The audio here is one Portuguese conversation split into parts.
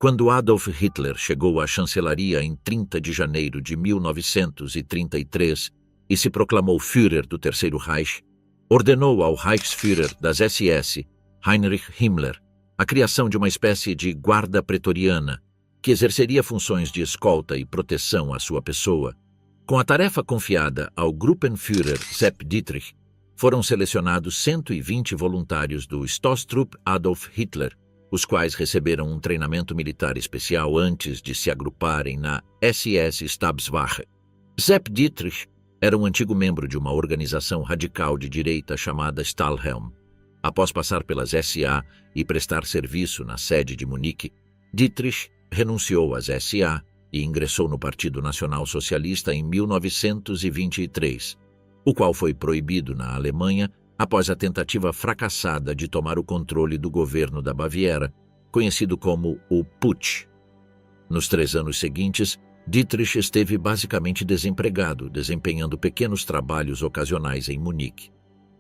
Quando Adolf Hitler chegou à chancelaria em 30 de janeiro de 1933 e se proclamou Führer do Terceiro Reich, ordenou ao Reichsführer das SS, Heinrich Himmler, a criação de uma espécie de guarda pretoriana que exerceria funções de escolta e proteção à sua pessoa. Com a tarefa confiada ao Gruppenführer Sepp Dietrich, foram selecionados 120 voluntários do Stoßtrupp Adolf Hitler, os quais receberam um treinamento militar especial antes de se agruparem na SS Stabswache. Sepp Dietrich era um antigo membro de uma organização radical de direita chamada Stahlhelm. Após passar pelas SA e prestar serviço na sede de Munique, Dietrich renunciou às SA e ingressou no Partido Nacional Socialista em 1923, o qual foi proibido na Alemanha após a tentativa fracassada de tomar o controle do governo da Baviera, conhecido como o Putsch. Nos 3 anos seguintes, Dietrich esteve basicamente desempregado, desempenhando pequenos trabalhos ocasionais em Munique.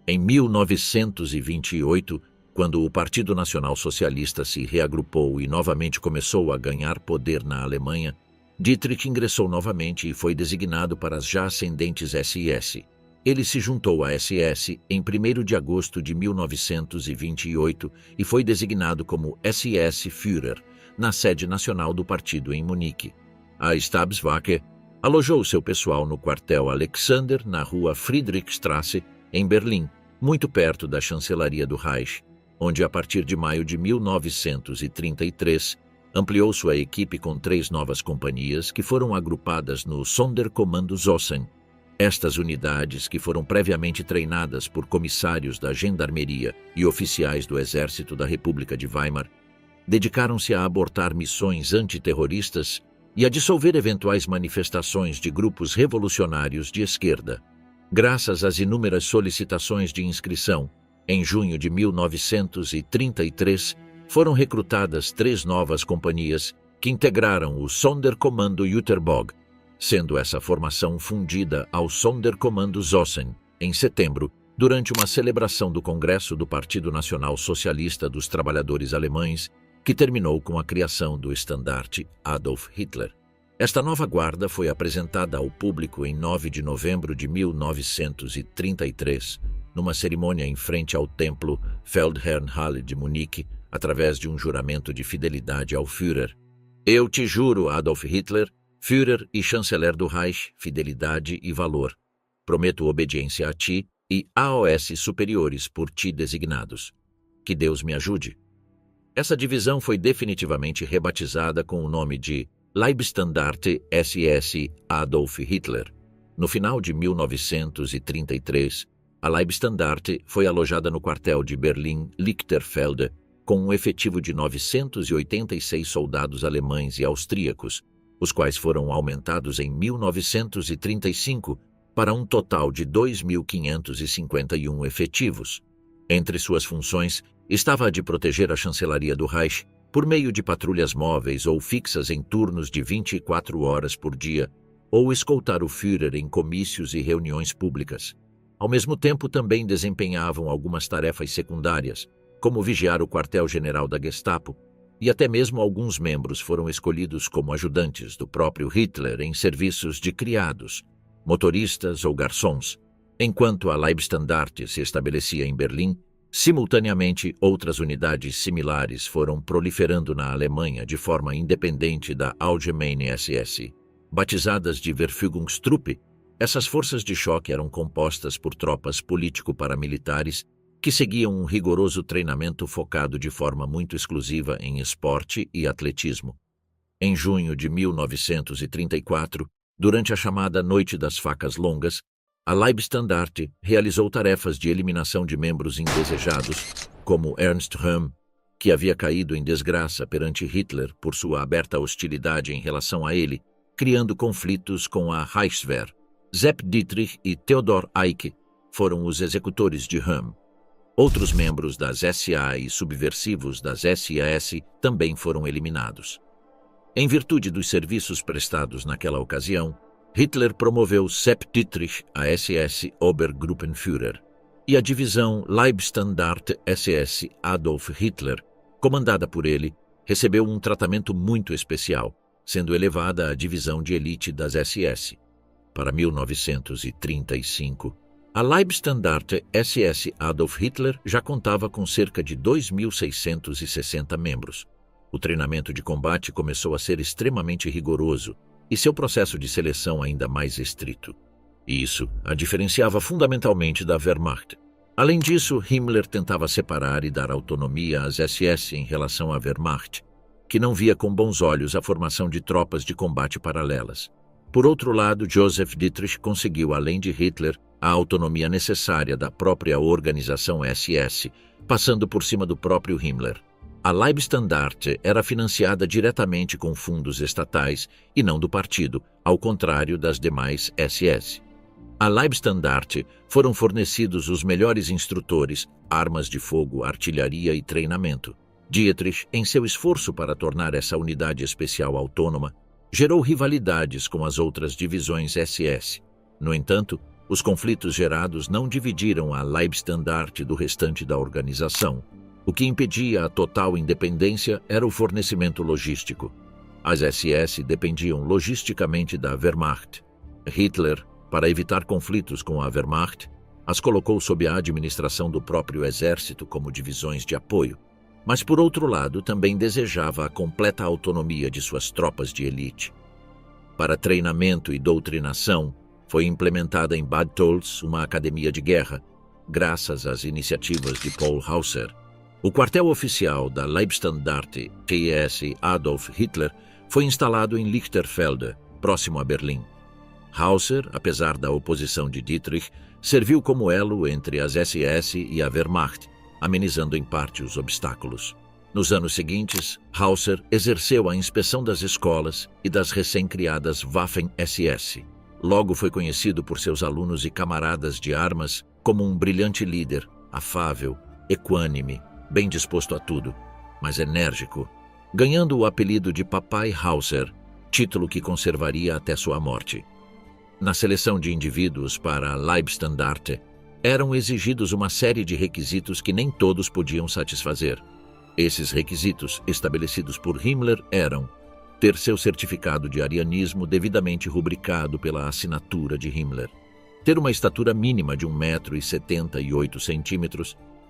Em 1928, quando o Partido Nacional Socialista se reagrupou e novamente começou a ganhar poder na Alemanha, Dietrich ingressou novamente e foi designado para as já ascendentes SS. Ele se juntou à SS em 1º de agosto de 1928 e foi designado como SS-Führer na sede nacional do partido em Munique. A Stabswache alojou seu pessoal no quartel Alexander, na rua Friedrichstraße, em Berlim, muito perto da chancelaria do Reich, onde a partir de maio de 1933 ampliou sua equipe com 3 novas companhias que foram agrupadas no Sonderkommando Zossen. Estas unidades, que foram previamente treinadas por comissários da Gendarmeria e oficiais do Exército da República de Weimar, dedicaram-se a abortar missões antiterroristas e a dissolver eventuais manifestações de grupos revolucionários de esquerda. Graças às inúmeras solicitações de inscrição, em junho de 1933, foram recrutadas 3 novas companhias que integraram o Sonderkommando Jüterbog, sendo essa formação fundida ao Sonderkommando Zossen, em setembro, durante uma celebração do Congresso do Partido Nacional Socialista dos Trabalhadores Alemães, que terminou com a criação do estandarte Adolf Hitler. Esta nova guarda foi apresentada ao público em 9 de novembro de 1933, numa cerimônia em frente ao templo Feldherrnhalle de Munique, através de um juramento de fidelidade ao Führer. Eu te juro, Adolf Hitler, Führer e chanceler do Reich, fidelidade e valor. Prometo obediência a ti e AOS superiores por ti designados. Que Deus me ajude. Essa divisão foi definitivamente rebatizada com o nome de Leibstandarte SS Adolf Hitler. No final de 1933, a Leibstandarte foi alojada no quartel de Berlim-Lichterfelde, com um efetivo de 986 soldados alemães e austríacos, os quais foram aumentados em 1935 para um total de 2.551 efetivos. Entre suas funções estava a de proteger a chancelaria do Reich por meio de patrulhas móveis ou fixas em turnos de 24 horas por dia, ou escoltar o Führer em comícios e reuniões públicas. Ao mesmo tempo, também desempenhavam algumas tarefas secundárias, como vigiar o quartel-general da Gestapo, e até mesmo alguns membros foram escolhidos como ajudantes do próprio Hitler em serviços de criados, motoristas ou garçons. Enquanto a Leibstandarte se estabelecia em Berlim, simultaneamente outras unidades similares foram proliferando na Alemanha de forma independente da Allgemeine SS. Batizadas de Verfügungstruppe, essas forças de choque eram compostas por tropas político-paramilitares que seguiam um rigoroso treinamento focado de forma muito exclusiva em esporte e atletismo. Em junho de 1934, durante a chamada Noite das Facas Longas, a Leibstandarte realizou tarefas de eliminação de membros indesejados, como Ernst Röhm, que havia caído em desgraça perante Hitler por sua aberta hostilidade em relação a ele, criando conflitos com a Reichswehr. Sepp Dietrich e Theodor Eicke foram os executores de Röhm. Outros membros das SA e subversivos das SAS também foram eliminados. Em virtude dos serviços prestados naquela ocasião, Hitler promoveu Sepp Dietrich a SS Obergruppenführer e a divisão Leibstandarte SS Adolf Hitler, comandada por ele, recebeu um tratamento muito especial, sendo elevada à divisão de elite das SS. Para 1935, a Leibstandarte SS Adolf Hitler já contava com cerca de 2.660 membros. O treinamento de combate começou a ser extremamente rigoroso e seu processo de seleção ainda mais estrito. Isso a diferenciava fundamentalmente da Wehrmacht. Além disso, Himmler tentava separar e dar autonomia às SS em relação à Wehrmacht, que não via com bons olhos a formação de tropas de combate paralelas. Por outro lado, Joseph Dietrich conseguiu, além de Hitler, a autonomia necessária da própria organização SS, passando por cima do próprio Himmler. A Leibstandarte era financiada diretamente com fundos estatais e não do partido, ao contrário das demais SS. À Leibstandarte foram fornecidos os melhores instrutores, armas de fogo, artilharia e treinamento. Dietrich, em seu esforço para tornar essa unidade especial autônoma, gerou rivalidades com as outras divisões SS. No entanto, os conflitos gerados não dividiram a Leibstandarte do restante da organização. O que impedia a total independência era o fornecimento logístico. As SS dependiam logisticamente da Wehrmacht. Hitler, para evitar conflitos com a Wehrmacht, as colocou sob a administração do próprio exército como divisões de apoio, mas por outro lado também desejava a completa autonomia de suas tropas de elite. Para treinamento e doutrinação, foi implementada em Bad Tölz uma academia de guerra, graças às iniciativas de Paul Hauser. O quartel oficial da Leibstandarte SS Adolf Hitler foi instalado em Lichterfelde, próximo a Berlim. Hauser, apesar da oposição de Dietrich, serviu como elo entre as SS e a Wehrmacht, amenizando em parte os obstáculos. Nos anos seguintes, Hauser exerceu a inspeção das escolas e das recém-criadas Waffen-SS. Logo foi conhecido por seus alunos e camaradas de armas como um brilhante líder, afável, equânime, bem disposto a tudo, mas enérgico, ganhando o apelido de Papai Hauser, título que conservaria até sua morte. Na seleção de indivíduos para a Leibstandarte, eram exigidos uma série de requisitos que nem todos podiam satisfazer. Esses requisitos, estabelecidos por Himmler, eram ter seu certificado de arianismo devidamente rubricado pela assinatura de Himmler, ter uma estatura mínima de 1,78 m,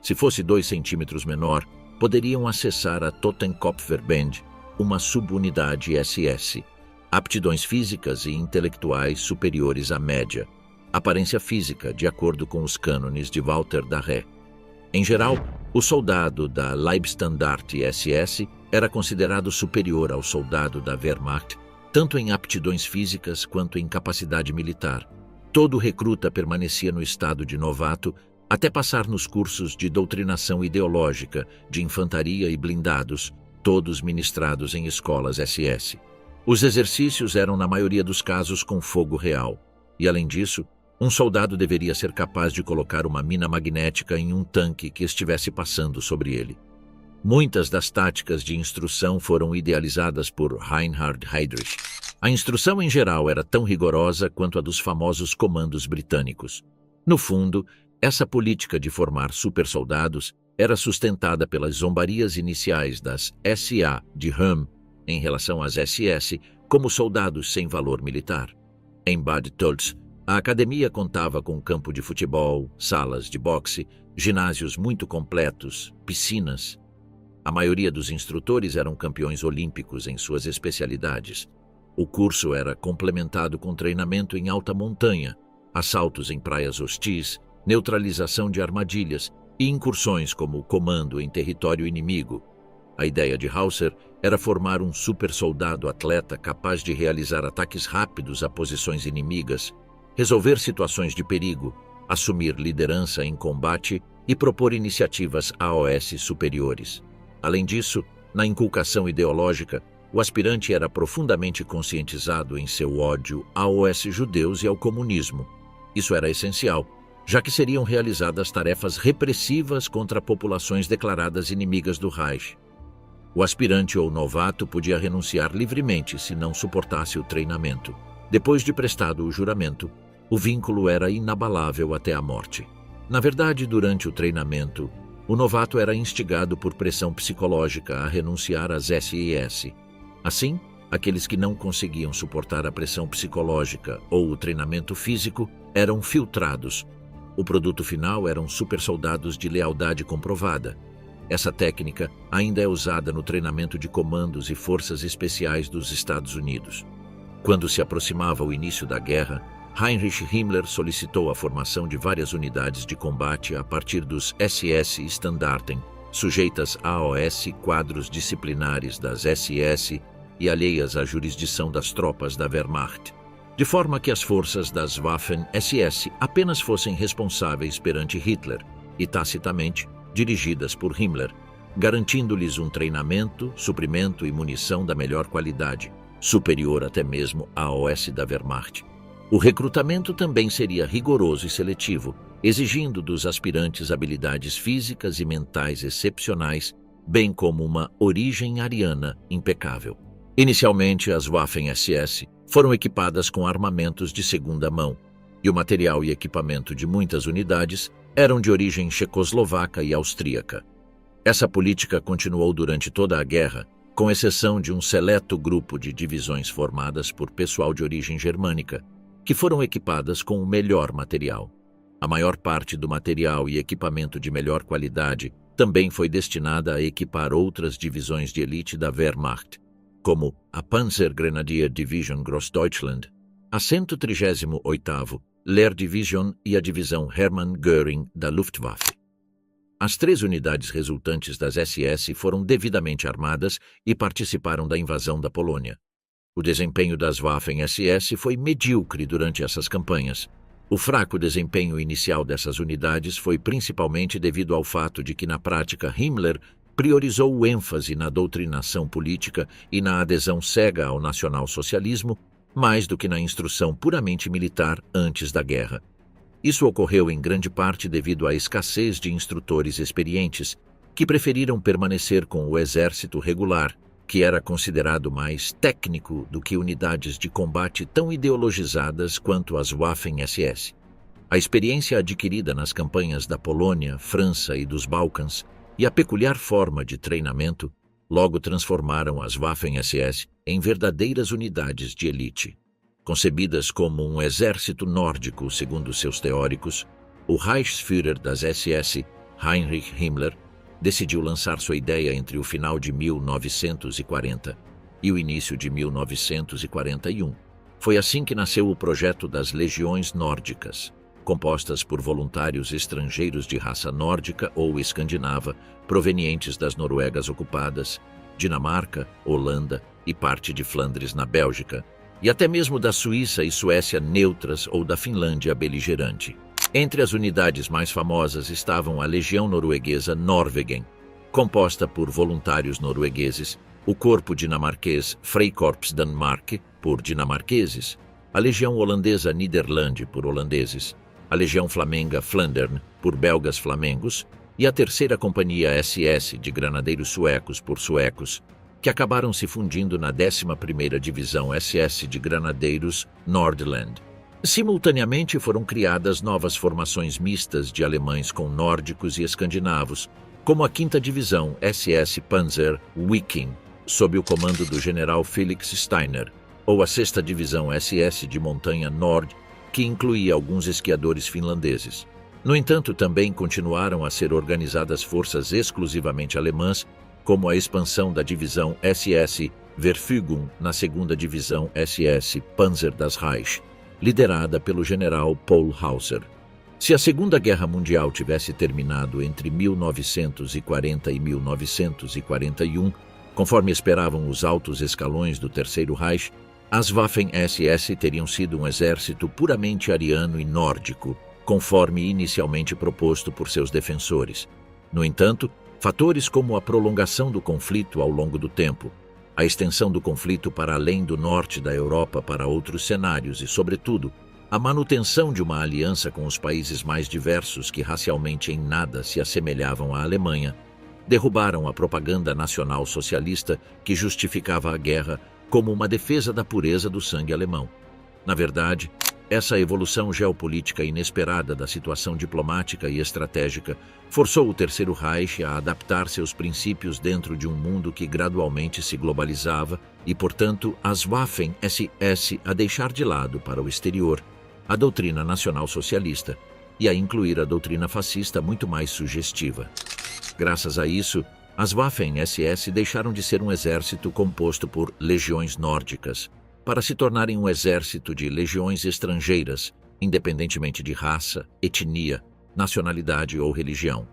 se fosse 2 centímetros menor, poderiam acessar a Totenkopfverband, uma subunidade SS, aptidões físicas e intelectuais superiores à média, aparência física de acordo com os cânones de Walter Darré. Em geral, o soldado da Leibstandarte SS era considerado superior ao soldado da Wehrmacht, tanto em aptidões físicas quanto em capacidade militar. Todo recruta permanecia no estado de novato até passar nos cursos de doutrinação ideológica, de infantaria e blindados, todos ministrados em escolas SS. Os exercícios eram, na maioria dos casos, com fogo real, e, além disso, um soldado deveria ser capaz de colocar uma mina magnética em um tanque que estivesse passando sobre ele. Muitas das táticas de instrução foram idealizadas por Reinhard Heydrich. A instrução em geral era tão rigorosa quanto a dos famosos comandos britânicos. No fundo, essa política de formar supersoldados era sustentada pelas zombarias iniciais das SA de Röhm em relação às SS como soldados sem valor militar. Em Bad Tölz, a academia contava com campo de futebol, salas de boxe, ginásios muito completos, piscinas. A maioria dos instrutores eram campeões olímpicos em suas especialidades. O curso era complementado com treinamento em alta montanha, assaltos em praias hostis, neutralização de armadilhas e incursões como comando em território inimigo. A ideia de Hauser era formar um supersoldado atleta capaz de realizar ataques rápidos a posições inimigas, resolver situações de perigo, assumir liderança em combate e propor iniciativas AOS superiores. Além disso, na inculcação ideológica, o aspirante era profundamente conscientizado em seu ódio aos judeus e ao comunismo. Isso era essencial, já que seriam realizadas tarefas repressivas contra populações declaradas inimigas do Reich. O aspirante ou novato podia renunciar livremente se não suportasse o treinamento. Depois de prestado o juramento, o vínculo era inabalável até a morte. Na verdade, durante o treinamento, o novato era instigado por pressão psicológica a renunciar às SIS. Assim, aqueles que não conseguiam suportar a pressão psicológica ou o treinamento físico eram filtrados. O produto final eram supersoldados de lealdade comprovada. Essa técnica ainda é usada no treinamento de comandos e forças especiais dos Estados Unidos. Quando se aproximava o início da guerra, Heinrich Himmler solicitou a formação de várias unidades de combate a partir dos SS-Standarten, sujeitas a AOS quadros disciplinares das SS e alheias à jurisdição das tropas da Wehrmacht, de forma que as forças das Waffen-SS apenas fossem responsáveis perante Hitler e, tacitamente, dirigidas por Himmler, garantindo-lhes um treinamento, suprimento e munição da melhor qualidade, superior até mesmo à AOS da Wehrmacht. O recrutamento também seria rigoroso e seletivo, exigindo dos aspirantes habilidades físicas e mentais excepcionais, bem como uma origem ariana impecável. Inicialmente, as Waffen-SS foram equipadas com armamentos de segunda mão, e o material e equipamento de muitas unidades eram de origem checoslovaca e austríaca. Essa política continuou durante toda a guerra, com exceção de um seleto grupo de divisões formadas por pessoal de origem germânica, que foram equipadas com o melhor material. A maior parte do material e equipamento de melhor qualidade também foi destinada a equipar outras divisões de elite da Wehrmacht, como a Panzer Grenadier Division Grossdeutschland, a 138ª Lehrdivision e a divisão Hermann Göring da Luftwaffe. As 3 unidades resultantes das SS foram devidamente armadas e participaram da invasão da Polônia. O desempenho das Waffen-SS foi medíocre durante essas campanhas. O fraco desempenho inicial dessas unidades foi principalmente devido ao fato de que, na prática, Himmler priorizou o ênfase na doutrinação política e na adesão cega ao nacionalsocialismo, mais do que na instrução puramente militar antes da guerra. Isso ocorreu em grande parte devido à escassez de instrutores experientes, que preferiram permanecer com o exército regular, que era considerado mais técnico do que unidades de combate tão ideologizadas quanto as Waffen-SS. A experiência adquirida nas campanhas da Polônia, França e dos Balcãs e a peculiar forma de treinamento logo transformaram as Waffen-SS em verdadeiras unidades de elite. Concebidas como um exército nórdico, segundo seus teóricos, o Reichsführer das SS, Heinrich Himmler, decidiu lançar sua ideia entre o final de 1940 e o início de 1941. Foi assim que nasceu o projeto das Legiões Nórdicas, compostas por voluntários estrangeiros de raça nórdica ou escandinava, provenientes das Noruegas ocupadas, Dinamarca, Holanda e parte de Flandres na Bélgica, e até mesmo da Suíça e Suécia neutras ou da Finlândia beligerante. Entre as unidades mais famosas estavam a Legião Norueguesa Norwegen, composta por voluntários noruegueses, o corpo dinamarquês Freikorps Danmark, por dinamarqueses, a Legião Holandesa Niederlande, por holandeses, a Legião Flamenga Flandern, por belgas flamengos, e a terceira Companhia SS de Granadeiros Suecos, por suecos, que acabaram se fundindo na 11ª Divisão SS de Granadeiros Nordland. Simultaneamente foram criadas novas formações mistas de alemães com nórdicos e escandinavos, como a 5ª Divisão SS Panzer Viking, sob o comando do general Felix Steiner, ou a 6ª Divisão SS de Montanha Nord, que incluía alguns esquiadores finlandeses. No entanto, também continuaram a ser organizadas forças exclusivamente alemãs, como a expansão da divisão SS Verfügung na 2ª Divisão SS Panzer das Reich, liderada pelo general Paul Hauser. Se a Segunda Guerra Mundial tivesse terminado entre 1940 e 1941, conforme esperavam os altos escalões do Terceiro Reich, as Waffen-SS teriam sido um exército puramente ariano e nórdico, conforme inicialmente proposto por seus defensores. No entanto, fatores como a prolongação do conflito ao longo do tempo, a extensão do conflito para além do norte da Europa para outros cenários e, sobretudo, a manutenção de uma aliança com os países mais diversos que racialmente em nada se assemelhavam à Alemanha, derrubaram a propaganda nacional socialista que justificava a guerra como uma defesa da pureza do sangue alemão. Na verdade, Essa evolução geopolítica inesperada da situação diplomática e estratégica forçou o Terceiro Reich a adaptar seus princípios dentro de um mundo que gradualmente se globalizava e, portanto, as Waffen-SS a deixar de lado para o exterior a doutrina nacional-socialista e a incluir a doutrina fascista muito mais sugestiva. Graças a isso, as Waffen-SS deixaram de ser um exército composto por legiões nórdicas, para se tornarem um exército de legiões estrangeiras, independentemente de raça, etnia, nacionalidade ou religião.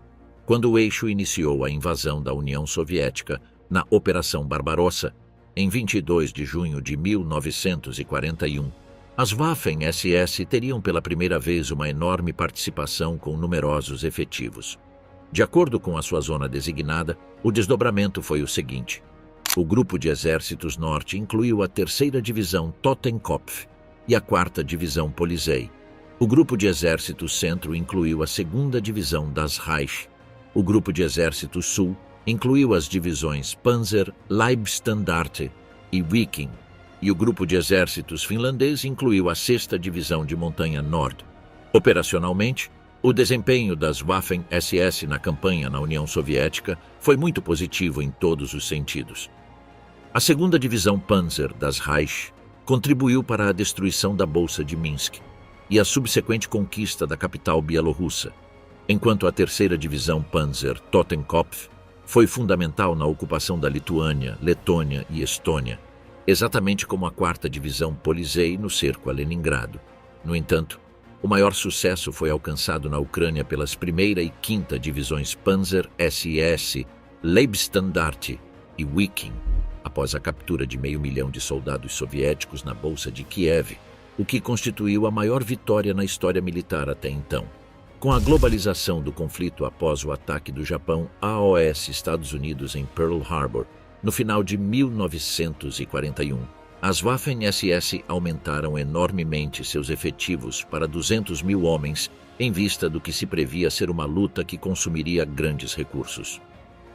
Quando o eixo iniciou a invasão da União Soviética na Operação Barbarossa, em 22 de junho de 1941, as Waffen-SS teriam pela primeira vez uma enorme participação com numerosos efetivos. De acordo com a sua zona designada, o desdobramento foi o seguinte: o Grupo de Exércitos Norte incluiu a 3ª Divisão Totenkopf e a 4ª Divisão Polizei. O Grupo de Exércitos Centro incluiu a 2ª Divisão das Reich. O Grupo de Exércitos Sul incluiu as divisões Panzer, Leibstandarte e Viking. E o Grupo de Exércitos Finlandês incluiu a 6ª Divisão de Montanha Nord. Operacionalmente, o desempenho das Waffen-SS na campanha na União Soviética foi muito positivo em todos os sentidos. A 2ª Divisão Panzer das Reich contribuiu para a destruição da Bolsa de Minsk e a subsequente conquista da capital bielorrussa, enquanto a 3ª Divisão Panzer Totenkopf foi fundamental na ocupação da Lituânia, Letônia e Estônia, exatamente como a 4ª Divisão Polizei no cerco a Leningrado. No entanto, o maior sucesso foi alcançado na Ucrânia pelas 1ª e 5ª Divisões Panzer SS, Leibstandarte e Viking, após a captura de 500.000 de soldados soviéticos na Bolsa de Kiev, o que constituiu a maior vitória na história militar até então. Com a globalização do conflito após o ataque do Japão a Estados Unidos em Pearl Harbor, no final de 1941, as Waffen-SS aumentaram enormemente seus efetivos para 200.000 homens, em vista do que se previa ser uma luta que consumiria grandes recursos.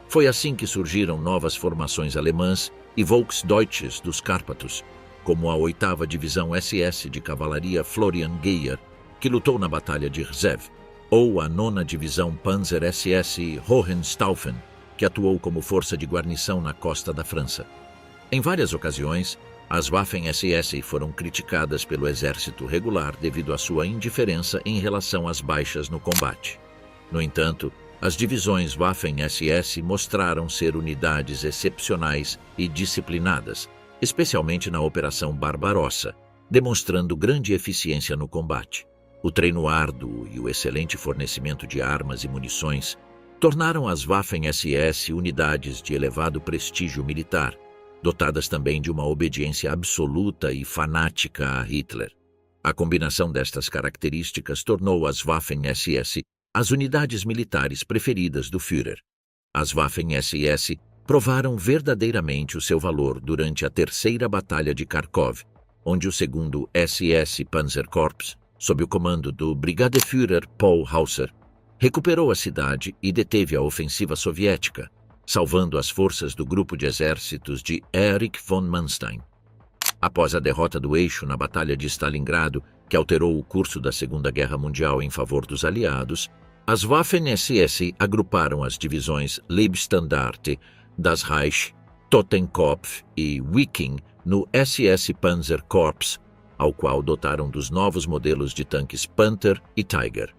Foi assim que surgiram novas formações alemãs e Volksdeutsches dos Cárpatos, como a 8ª Divisão SS de Cavalaria Florian Geyer, que lutou na Batalha de Rzhev, ou a 9ª Divisão Panzer SS Hohenstaufen, que atuou como força de guarnição na costa da França. Em várias ocasiões, as Waffen-SS foram criticadas pelo exército regular devido à sua indiferença em relação às baixas no combate. No entanto, as divisões Waffen-SS mostraram ser unidades excepcionais e disciplinadas, especialmente na Operação Barbarossa, demonstrando grande eficiência no combate. O treino árduo e o excelente fornecimento de armas e munições tornaram as Waffen-SS unidades de elevado prestígio militar, dotadas também de uma obediência absoluta e fanática a Hitler. A combinação destas características tornou as Waffen-SS as unidades militares preferidas do Führer. As Waffen-SS provaram verdadeiramente o seu valor durante a 3ª Batalha de Kharkov, onde o 2º SS Panzerkorps, sob o comando do Brigadeführer Paul Hauser, recuperou a cidade e deteve a ofensiva soviética, salvando as forças do grupo de exércitos de Erich von Manstein. Após a derrota do eixo na Batalha de Stalingrado, que alterou o curso da Segunda Guerra Mundial em favor dos aliados, as Waffen-SS agruparam as divisões Leibstandarte das Reich, Totenkopf e Viking no SS Panzerkorps, ao qual dotaram dos novos modelos de tanques Panther e Tiger.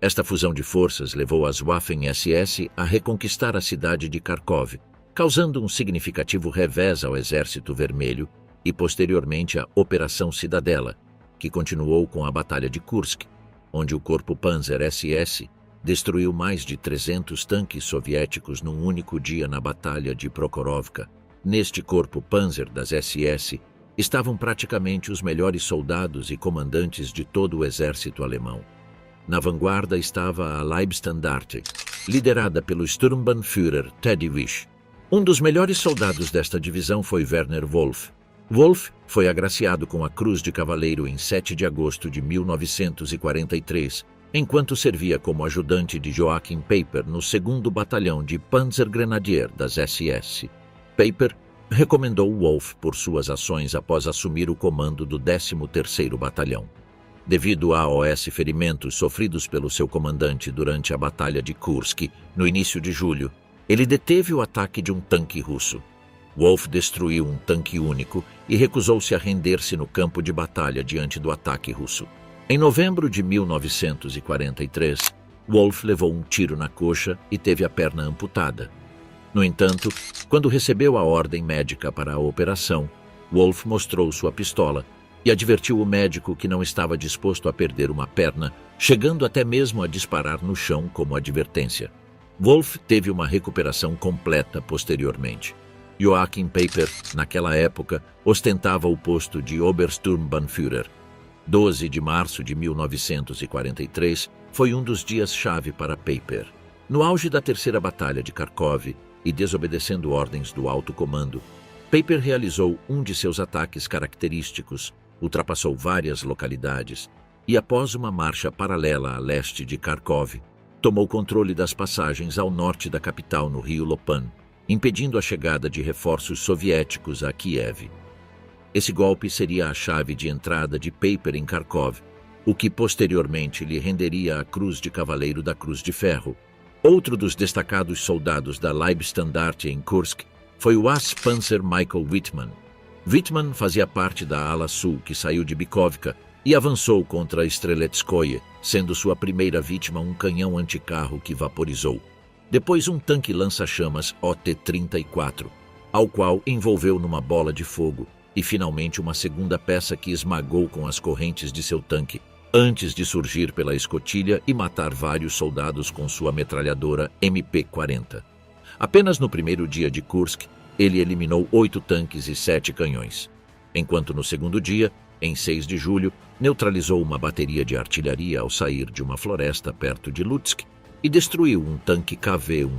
Esta fusão de forças levou as Waffen-SS a reconquistar a cidade de Kharkov, causando um significativo revés ao Exército Vermelho e posteriormente a Operação Cidadela, que continuou com a Batalha de Kursk, onde o Corpo Panzer SS destruiu mais de 300 tanques soviéticos num único dia na Batalha de Prokhorovka. Neste Corpo Panzer das SS estavam praticamente os melhores soldados e comandantes de todo o exército alemão. Na vanguarda estava a Leibstandarte, liderada pelo Sturmbannführer Teddy Wish. Um dos melhores soldados desta divisão foi Werner Wolf. Wolf foi agraciado com a Cruz de Cavaleiro em 7 de agosto de 1943, enquanto servia como ajudante de Joachim Peiper no 2º Batalhão de Panzergrenadier das SS. Peiper recomendou Wolf por suas ações após assumir o comando do 13º Batalhão. devido aos ferimentos sofridos pelo seu comandante durante a Batalha de Kursk, no início de julho. Ele deteve o ataque de um tanque russo. Wolfe destruiu um tanque único e recusou-se a render-se no campo de batalha diante do ataque russo. Em novembro de 1943, Wolfe levou um tiro na coxa e teve a perna amputada. No entanto, quando recebeu a ordem médica para a operação, Wolfe mostrou sua pistola e advertiu o médico que não estava disposto a perder uma perna, chegando até mesmo a disparar no chão como advertência. Wolfe teve uma recuperação completa posteriormente. Joachim Peiper, naquela época, ostentava o posto de Obersturmbannführer. 12 de março de 1943 foi um dos dias-chave para Peiper. No auge da Terceira Batalha de Kharkov e desobedecendo ordens do alto comando, Peiper realizou um de seus ataques característicos, ultrapassou várias localidades e, após uma marcha paralela a leste de Kharkov, tomou controle das passagens ao norte da capital no rio Lopan, impedindo a chegada de reforços soviéticos a Kiev. Esse golpe seria a chave de entrada de Peiper em Kharkov, o que posteriormente lhe renderia a Cruz de Cavaleiro da Cruz de Ferro. Outro dos destacados soldados da Leibstandarte em Kursk foi o Panzer Michael Wittmann. Wittmann fazia parte da ala sul que saiu de Bikovka e avançou contra Streletskoye, sendo sua primeira vítima um canhão anticarro que vaporizou. Depois um tanque lança-chamas OT-34, ao qual envolveu numa bola de fogo, e finalmente uma segunda peça que esmagou com as correntes de seu tanque, antes de surgir pela escotilha e matar vários soldados com sua metralhadora MP-40. Apenas no primeiro dia de Kursk, ele eliminou 8 tanques e 7 canhões, enquanto no segundo dia, em 6 de julho, neutralizou uma bateria de artilharia ao sair de uma floresta perto de Lutsk e destruiu um tanque KV-1.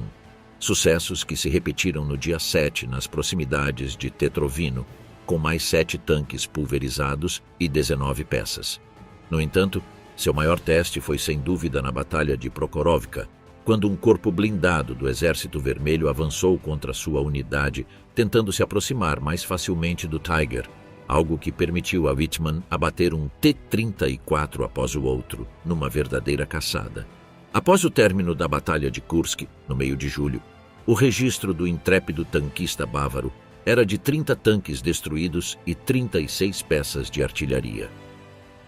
Sucessos que se repetiram no dia 7 nas proximidades de Tetrovino, com mais 7 tanques pulverizados e 19 peças. No entanto, seu maior teste foi sem dúvida na Batalha de Prokhorovka, quando um corpo blindado do Exército Vermelho avançou contra sua unidade, tentando se aproximar mais facilmente do Tiger, algo que permitiu a Wittmann abater um T-34 após o outro, numa verdadeira caçada. Após o término da Batalha de Kursk, no meio de julho, o registro do intrépido tanquista bávaro era de 30 tanques destruídos e 36 peças de artilharia.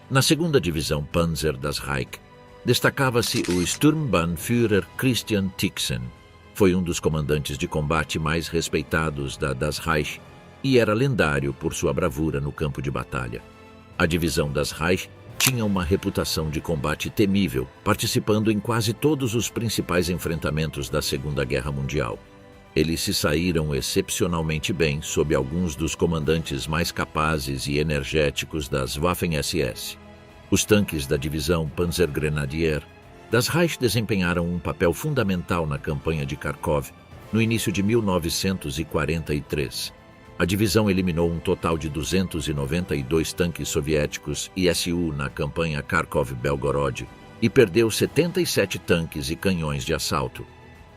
Na segunda divisão Panzer das Reich, destacava-se o Sturmbannführer Christian Tixen. Foi um dos comandantes de combate mais respeitados das Reich e era lendário por sua bravura no campo de batalha. A divisão das Reich tinha uma reputação de combate temível, participando em quase todos os principais enfrentamentos da Segunda Guerra Mundial. Eles se saíram excepcionalmente bem sob alguns dos comandantes mais capazes e energéticos das Waffen-SS. Os tanques da divisão Panzergrenadier das Reich desempenharam um papel fundamental na campanha de Kharkov, no início de 1943. A divisão eliminou um total de 292 tanques soviéticos e Su na campanha Kharkov-Belgorod e perdeu 77 tanques e canhões de assalto.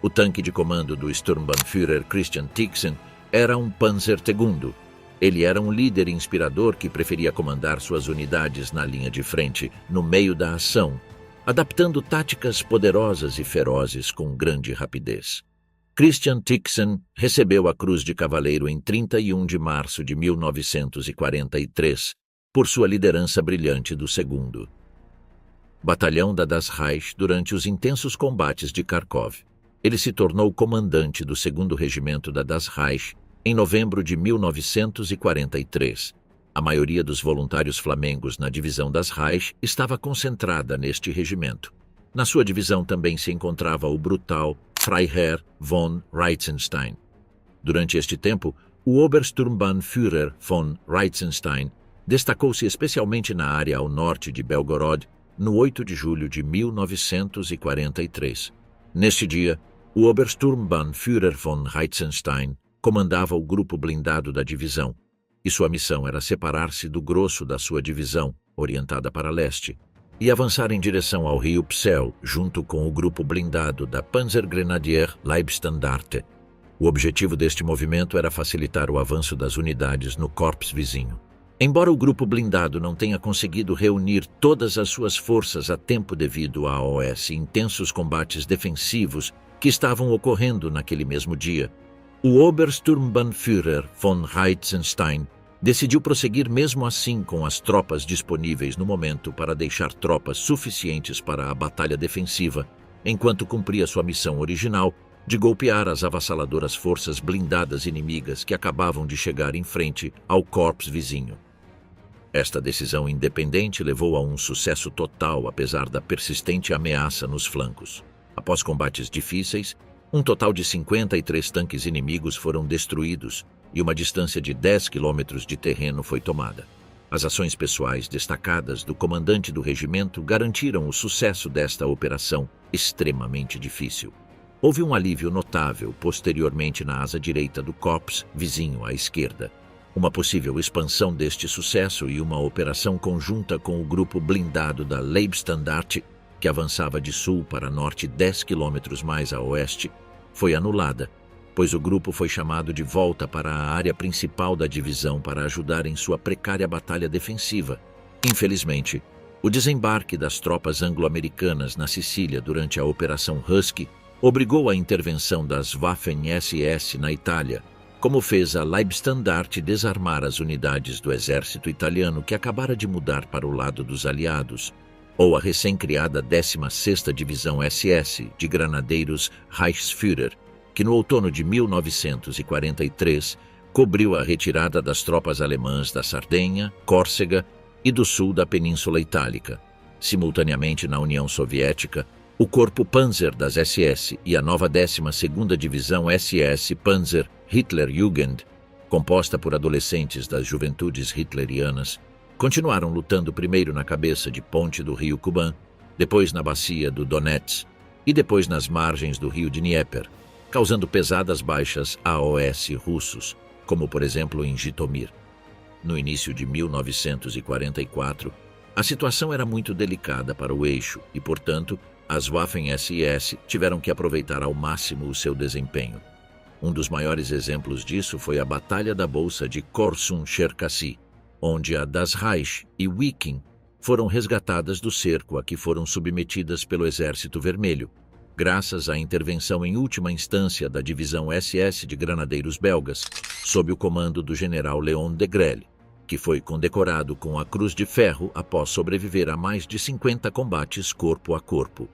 O tanque de comando do Sturmbannführer Christian Tixen era um Panzer II. Ele era um líder inspirador que preferia comandar suas unidades na linha de frente, no meio da ação, adaptando táticas poderosas e ferozes com grande rapidez. Christian Tixen recebeu a Cruz de Cavaleiro em 31 de março de 1943, por sua liderança brilhante do segundo Batalhão das Reich durante os intensos combates de Kharkov. Ele se tornou comandante do 2º Regimento das Reich em novembro de 1943. A maioria dos voluntários flamengos na divisão das Reich estava concentrada neste regimento. Na sua divisão também se encontrava o brutal Freiherr von Reitzenstein. Durante este tempo, o Obersturmbannführer von Reitzenstein destacou-se especialmente na área ao norte de Belgorod, no 8 de julho de 1943. Neste dia, o Obersturmbannführer von Reitzenstein comandava o grupo blindado da divisão, e sua missão era separar-se do grosso da sua divisão, orientada para leste, e avançar em direção ao rio Psel, junto com o grupo blindado da Panzergrenadier Leibstandarte. O objetivo deste movimento era facilitar o avanço das unidades no corps vizinho. Embora o grupo blindado não tenha conseguido reunir todas as suas forças a tempo devido a intensos combates defensivos que estavam ocorrendo naquele mesmo dia, o Obersturmbannführer von Reitzenstein decidiu prosseguir mesmo assim com as tropas disponíveis no momento para deixar tropas suficientes para a batalha defensiva, enquanto cumpria sua missão original de golpear as avassaladoras forças blindadas inimigas que acabavam de chegar em frente ao corps vizinho. Esta decisão independente levou a um sucesso total apesar da persistente ameaça nos flancos. Após combates difíceis, um total de 53 tanques inimigos foram destruídos e uma distância de 10 quilômetros de terreno foi tomada. As ações pessoais destacadas do comandante do regimento garantiram o sucesso desta operação extremamente difícil. Houve um alívio notável posteriormente na asa direita do corps vizinho à esquerda. Uma possível expansão deste sucesso e uma operação conjunta com o grupo blindado da Leibstandarte, que avançava de sul para norte 10 quilômetros mais a oeste, foi anulada, pois o grupo foi chamado de volta para a área principal da divisão para ajudar em sua precária batalha defensiva. Infelizmente, o desembarque das tropas anglo-americanas na Sicília durante a Operação Husky obrigou a intervenção das Waffen-SS na Itália, como fez a Leibstandarte desarmar as unidades do exército italiano que acabara de mudar para o lado dos aliados, ou a recém-criada 16ª Divisão SS de Granadeiros Reichsführer, que no outono de 1943 cobriu a retirada das tropas alemãs da Sardenha, Córcega e do sul da Península Itálica. Simultaneamente na União Soviética, o Corpo Panzer das SS e a nova 12ª Divisão SS Panzer Hitlerjugend, composta por adolescentes das juventudes hitlerianas, continuaram lutando primeiro na cabeça de ponte do rio Kuban, depois na bacia do Donets e depois nas margens do rio Dnieper, causando pesadas baixas AOS russos, como por exemplo em Jitomir. No início de 1944, a situação era muito delicada para o eixo e, portanto, as Waffen-SS tiveram que aproveitar ao máximo o seu desempenho. Um dos maiores exemplos disso foi a Batalha da Bolsa de Korsun-Cherkassy, onde a Das Reich e Wiking foram resgatadas do cerco a que foram submetidas pelo Exército Vermelho, graças à intervenção em última instância da Divisão SS de Granadeiros Belgas, sob o comando do general Léon Degrelle, que foi condecorado com a Cruz de Ferro após sobreviver a mais de 50 combates corpo a corpo.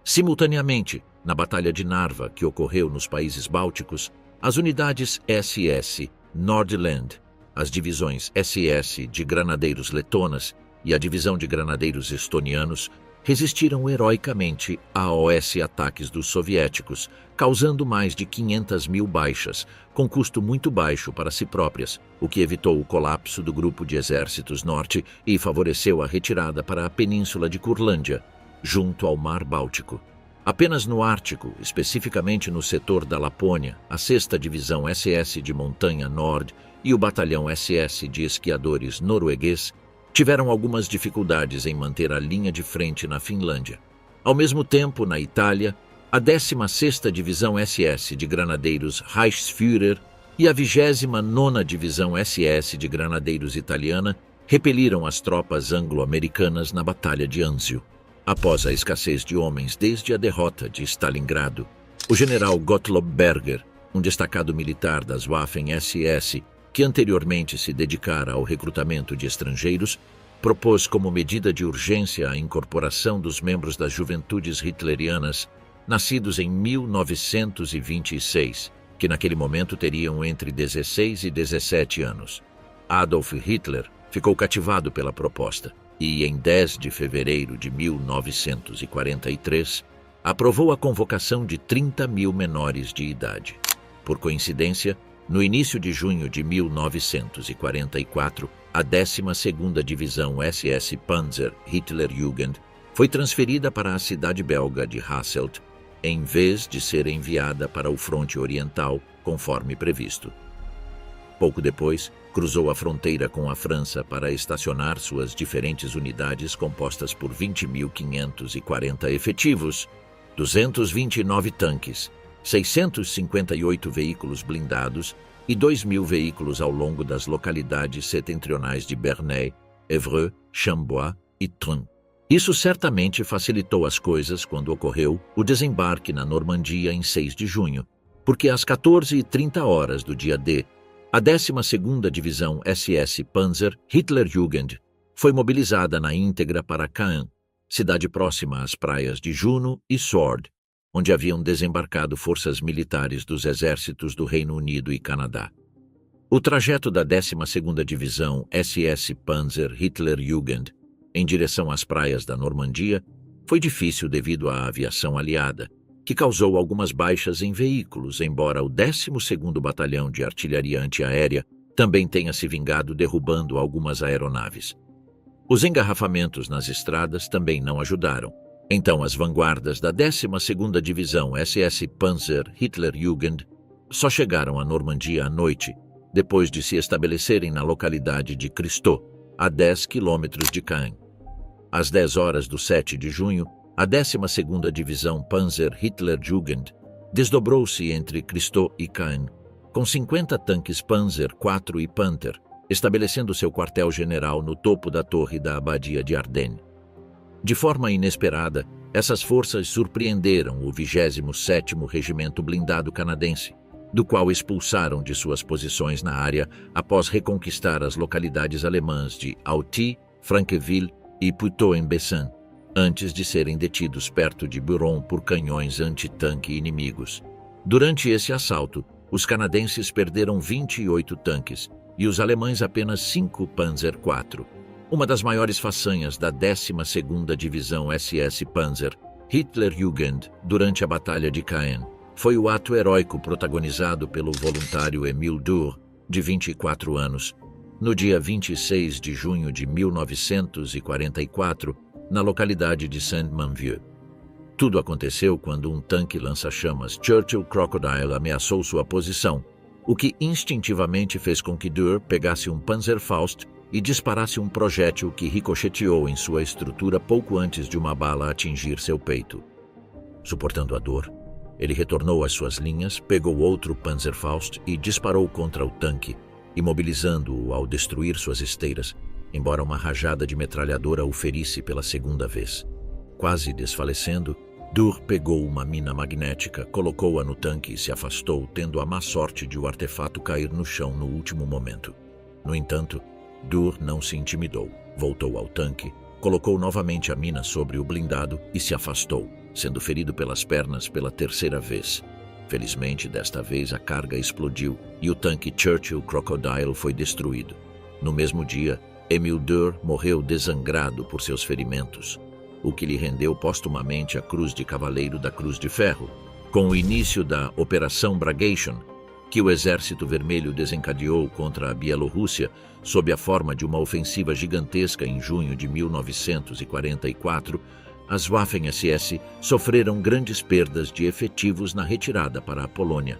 Simultaneamente, na Batalha de Narva, que ocorreu nos países bálticos, as unidades SS Nordland, as divisões SS de Granadeiros Letonas e a Divisão de Granadeiros Estonianos resistiram heroicamente aos ataques dos soviéticos, causando mais de 500.000 baixas, com custo muito baixo para si próprias, o que evitou o colapso do grupo de exércitos norte e favoreceu a retirada para a península de Curlândia, junto ao Mar Báltico. Apenas no Ártico, especificamente no setor da Lapônia, a 6ª Divisão SS de Montanha Nord e o Batalhão SS de Esquiadores Norueguês tiveram algumas dificuldades em manter a linha de frente na Finlândia. Ao mesmo tempo, na Itália, a 16ª Divisão SS de Granadeiros Reichsführer e a 29ª Divisão SS de Granadeiros Italiana repeliram as tropas anglo-americanas na Batalha de Anzio. Após a escassez de homens desde a derrota de Stalingrado, o general Gottlob Berger, um destacado militar das Waffen-SS, que anteriormente se dedicara ao recrutamento de estrangeiros, propôs como medida de urgência a incorporação dos membros das juventudes hitlerianas nascidos em 1926, que naquele momento teriam entre 16 e 17 anos. Adolf Hitler ficou cativado pela proposta e, em 10 de fevereiro de 1943, aprovou a convocação de 30.000 menores de idade. Por coincidência, no início de junho de 1944, a 12ª Divisão SS Panzer Hitlerjugend foi transferida para a cidade belga de Hasselt, em vez de ser enviada para o fronte oriental, conforme previsto. Pouco depois, cruzou a fronteira com a França para estacionar suas diferentes unidades compostas por 20.540 efetivos, 229 tanques, 658 veículos blindados e 2.000 veículos ao longo das localidades setentrionais de Bernay, Évreux, Chambois e Trun. Isso certamente facilitou as coisas quando ocorreu o desembarque na Normandia em 6 de junho, porque às 14h30 do dia D, a 12ª Divisão SS Panzer Hitlerjugend foi mobilizada na íntegra para Caen, cidade próxima às praias de Juno e Sword, onde haviam desembarcado forças militares dos exércitos do Reino Unido e Canadá. O trajeto da 12ª Divisão SS Panzer Hitlerjugend em direção às praias da Normandia foi difícil devido à aviação aliada, que causou algumas baixas em veículos, embora o 12º Batalhão de Artilharia Antiaérea também tenha se vingado derrubando algumas aeronaves. Os engarrafamentos nas estradas também não ajudaram. Então as vanguardas da 12ª Divisão SS Panzer Hitlerjugend só chegaram à Normandia à noite, depois de se estabelecerem na localidade de Christaux, a 10 quilômetros de Caen. Às 10h do 7 de junho, a 12ª Divisão Panzer Hitlerjugend desdobrou-se entre Christaux e Caen, com 50 tanques Panzer IV e Panther, estabelecendo seu quartel-general no topo da torre da Abadia de Ardennes. De forma inesperada, essas forças surpreenderam o 27º Regimento Blindado Canadense, do qual expulsaram de suas posições na área após reconquistar as localidades alemãs de Auty, Franqueville e Puteaux-en-Bessin, antes de serem detidos perto de Buron por canhões antitanque inimigos. Durante esse assalto, os canadenses perderam 28 tanques e os alemães apenas 5 Panzer IV. Uma das maiores façanhas da 12ª Divisão SS Panzer Hitlerjugend durante a Batalha de Caen foi o ato heróico protagonizado pelo voluntário Émile Dur, de 24 anos, no dia 26 de junho de 1944, na localidade de Saint-Manvieu. Tudo aconteceu quando um tanque lança-chamas Churchill Crocodile ameaçou sua posição, o que instintivamente fez com que Dur pegasse um Panzerfaust e disparasse um projétil que ricocheteou em sua estrutura pouco antes de uma bala atingir seu peito. Suportando a dor, ele retornou às suas linhas, pegou outro Panzerfaust e disparou contra o tanque, imobilizando-o ao destruir suas esteiras, embora uma rajada de metralhadora o ferisse pela segunda vez. Quase desfalecendo, Dur pegou uma mina magnética, colocou-a no tanque e se afastou, tendo a má sorte de o artefato cair no chão no último momento. No entanto, Dur não se intimidou, voltou ao tanque, colocou novamente a mina sobre o blindado e se afastou, sendo ferido pelas pernas pela terceira vez. Felizmente, desta vez a carga explodiu e o tanque Churchill Crocodile foi destruído. No mesmo dia, Émile Dur morreu desangrado por seus ferimentos, o que lhe rendeu postumamente a Cruz de Cavaleiro da Cruz de Ferro. Com o início da Operação Bagration, que o Exército Vermelho desencadeou contra a Bielorrússia sob a forma de uma ofensiva gigantesca em junho de 1944, as Waffen-SS sofreram grandes perdas de efetivos na retirada para a Polônia.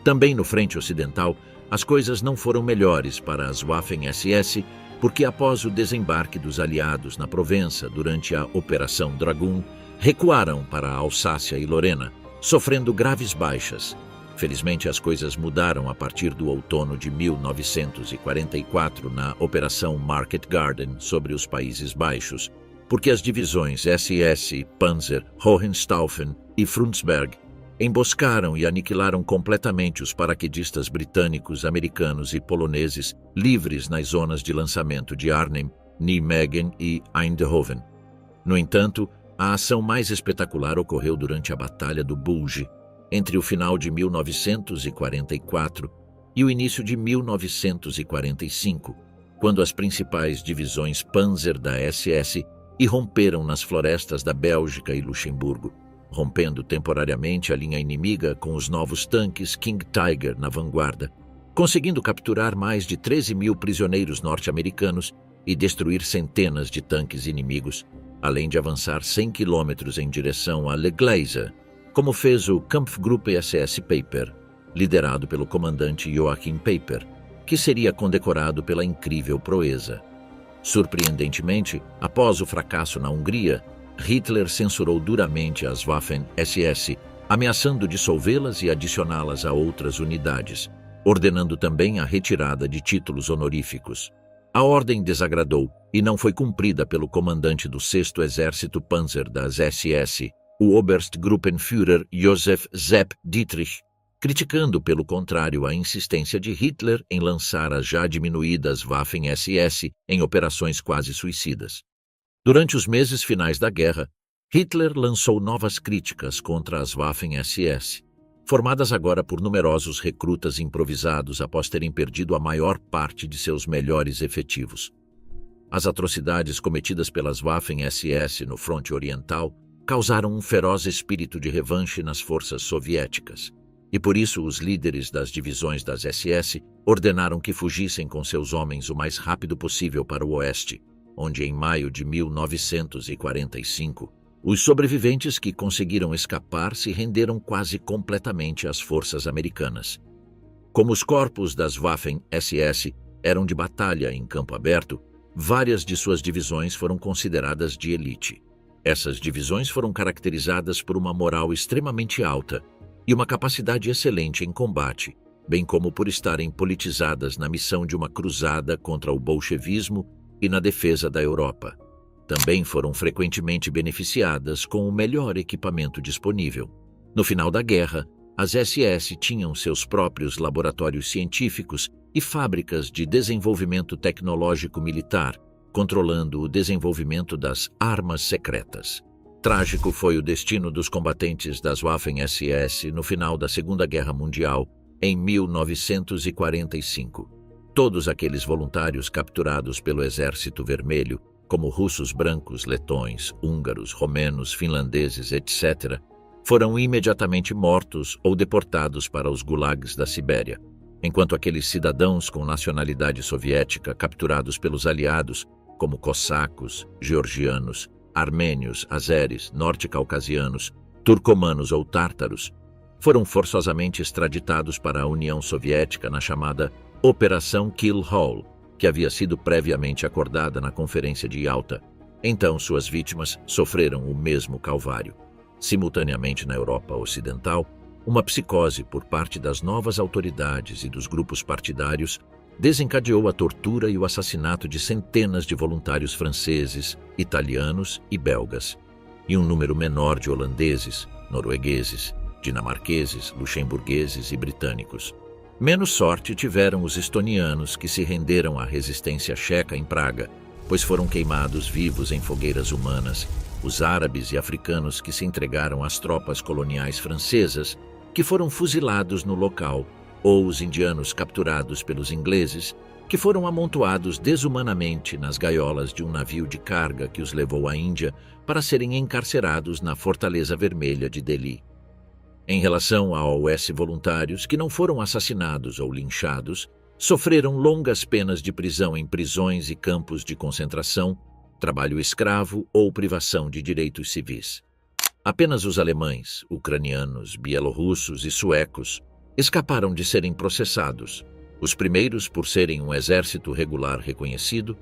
Também no frente ocidental, as coisas não foram melhores para as Waffen-SS, porque após o desembarque dos aliados na Provença durante a Operação Dragoon, recuaram para a Alsácia e Lorena, sofrendo graves baixas. Felizmente, as coisas mudaram a partir do outono de 1944 na Operação Market Garden sobre os Países Baixos, porque as divisões SS, Panzer, Hohenstaufen e Frundsberg emboscaram e aniquilaram completamente os paraquedistas britânicos, americanos e poloneses livres nas zonas de lançamento de Arnhem, Nijmegen e Eindhoven. No entanto, a ação mais espetacular ocorreu durante a Batalha do Bulge, entre o final de 1944 e o início de 1945, quando as principais divisões Panzer da SS irromperam nas florestas da Bélgica e Luxemburgo, rompendo temporariamente a linha inimiga com os novos tanques King Tiger na vanguarda, conseguindo capturar mais de 13.000 prisioneiros norte-americanos e destruir centenas de tanques inimigos, além de avançar 100 quilômetros em direção a Le Gleiser, como fez o Kampfgruppe SS Peiper, liderado pelo comandante Joachim Peiper, que seria condecorado pela incrível proeza. Surpreendentemente, após o fracasso na Hungria, Hitler censurou duramente as Waffen-SS, ameaçando dissolvê-las e adicioná-las a outras unidades. ordenando também a retirada de títulos honoríficos. A ordem desagradou e não foi cumprida pelo comandante do 6º Exército Panzer das SS, o Oberstgruppenführer Joseph Sepp Dietrich, criticando, pelo contrário, a insistência de Hitler em lançar as já diminuídas Waffen-SS em operações quase suicidas. Durante os meses finais da guerra, Hitler lançou novas críticas contra as Waffen-SS, formadas agora por numerosos recrutas improvisados após terem perdido a maior parte de seus melhores efetivos. As atrocidades cometidas pelas Waffen-SS no fronte oriental causaram um feroz espírito de revanche nas forças soviéticas, e por isso os líderes das divisões das SS ordenaram que fugissem com seus homens o mais rápido possível para o oeste, onde em maio de 1945, os sobreviventes que conseguiram escapar se renderam quase completamente às forças americanas. Como os corpos das Waffen-SS eram de batalha em campo aberto, várias de suas divisões foram consideradas de elite. Essas divisões foram caracterizadas por uma moral extremamente alta e uma capacidade excelente em combate, bem como por estarem politizadas na missão de uma cruzada contra o bolchevismo e na defesa da Europa. Também foram frequentemente beneficiadas com o melhor equipamento disponível. No final da guerra, as SS tinham seus próprios laboratórios científicos e fábricas de desenvolvimento tecnológico militar, controlando o desenvolvimento das armas secretas. Trágico foi o destino dos combatentes das Waffen-SS no final da Segunda Guerra Mundial, em 1945. Todos aqueles voluntários capturados pelo Exército Vermelho, como russos brancos, letões, húngaros, romenos, finlandeses, etc., foram imediatamente mortos ou deportados para os gulags da Sibéria, enquanto aqueles cidadãos com nacionalidade soviética capturados pelos aliados, como cossacos, georgianos, armênios, azeres, norte-caucasianos, turcomanos ou tártaros, foram forçosamente extraditados para a União Soviética na chamada Operação Kill Hall, que havia sido previamente acordada na Conferência de Yalta. Então suas vítimas sofreram o mesmo calvário. Simultaneamente na Europa Ocidental, uma psicose por parte das novas autoridades e dos grupos partidários desencadeou a tortura e o assassinato de centenas de voluntários franceses, italianos e belgas, e um número menor de holandeses, noruegueses, dinamarqueses, luxemburgueses e britânicos. Menos sorte tiveram os estonianos que se renderam à resistência checa em Praga, pois foram queimados vivos em fogueiras humanas, os árabes e africanos que se entregaram às tropas coloniais francesas, que foram fuzilados no local, ou os indianos capturados pelos ingleses, que foram amontoados desumanamente nas gaiolas de um navio de carga que os levou à Índia para serem encarcerados na Fortaleza Vermelha de Delhi. Em relação a OS voluntários que não foram assassinados ou linchados, sofreram longas penas de prisão em prisões e campos de concentração, trabalho escravo ou privação de direitos civis. Apenas os alemães, ucranianos, bielorrussos e suecos escaparam de serem processados, os primeiros por serem um exército regular reconhecido,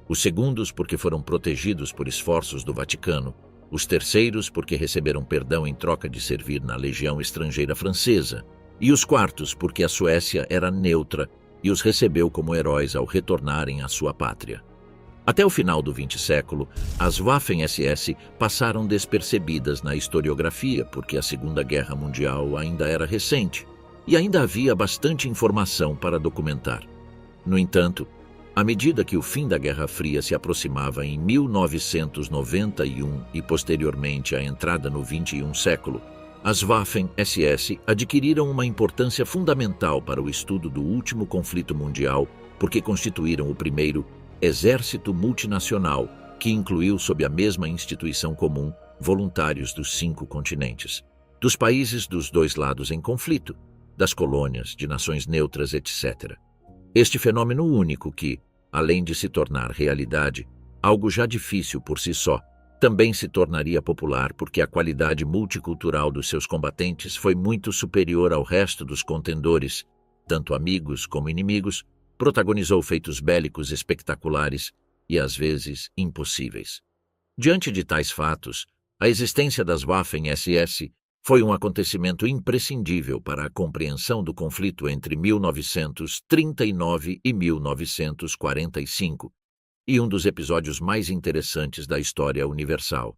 os segundos porque foram protegidos por esforços do Vaticano, os terceiros porque receberam perdão em troca de servir na Legião Estrangeira Francesa, e os quartos porque a Suécia era neutra e os recebeu como heróis ao retornarem à sua pátria. Até o final do 20º século, as Waffen-SS passaram despercebidas na historiografia porque a Segunda Guerra Mundial ainda era recente e ainda havia bastante informação para documentar. No entanto, à medida que o fim da Guerra Fria se aproximava em 1991 e posteriormente a entrada no 21º século, as Waffen-SS adquiriram uma importância fundamental para o estudo do último conflito mundial porque constituíram o primeiro exército multinacional que incluiu sob a mesma instituição comum voluntários dos 5 continentes, dos países dos dois lados em conflito, das colônias, de nações neutras, etc. Este fenômeno único que, além de se tornar realidade, algo já difícil por si só, também se tornaria popular porque a qualidade multicultural dos seus combatentes foi muito superior ao resto dos contendores, tanto amigos como inimigos, protagonizou feitos bélicos espetaculares e, às vezes, impossíveis. Diante de tais fatos, a existência das Waffen-SS Foi um acontecimento imprescindível para a compreensão do conflito entre 1939 e 1945 e um dos episódios mais interessantes da história universal.